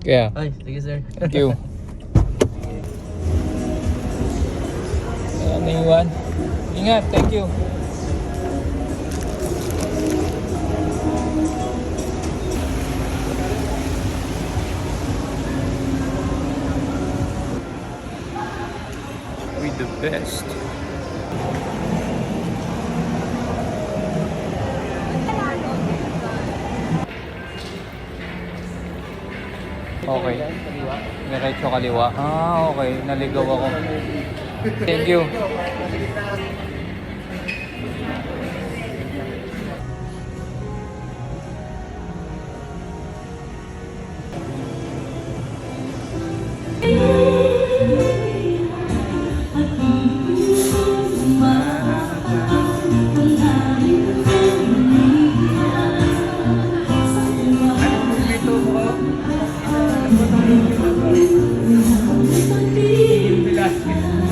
Kaya, Ay, sige sir. thank you. Ayan, naiwan. Ingat, thank you. We the best. Okay. Diretso kaliwa. Ah, okay. Naligaw ako. Thank you.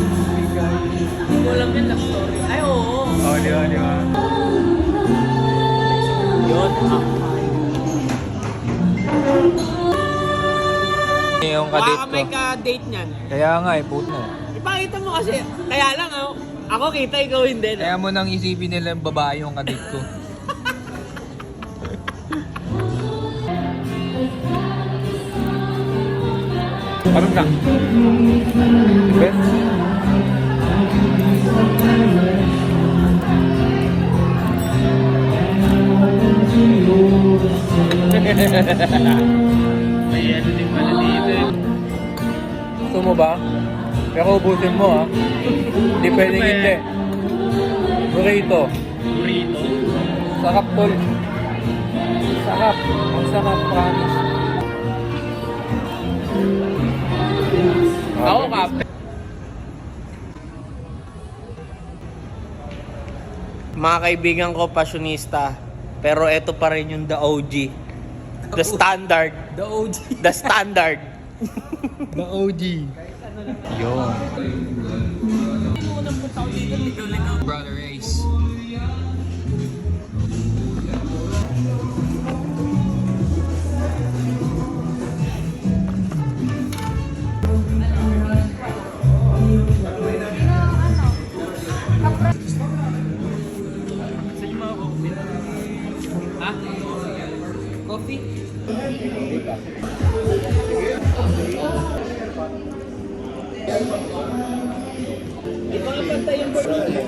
Hindi ko alam yan, love story. Ay, oo. Oh, di ba, di ba? Yun, Yung baka kadate ko. may ka-date niyan. Kaya nga eh, puto na. Ipakita mo kasi, kaya lang ako kita, ikaw hindi. No? Kaya mo nang isipin nila yung babae yung kadate ko. Parang na. Ben? May ano din pala dito. Gusto mo ba? Pero ubusin mo ha. Hindi pwedeng hindi. Burrito. Burrito. Sarap tol. Sarap. Ang sarap, promise. Ako kape. Mga kaibigan ko, passionista. Pero ito pa rin yung the OG. The standard. The OG. The standard. The OG. Yun. Brother Ace. Ha? Coffee? Ito ang pantay yung burrito.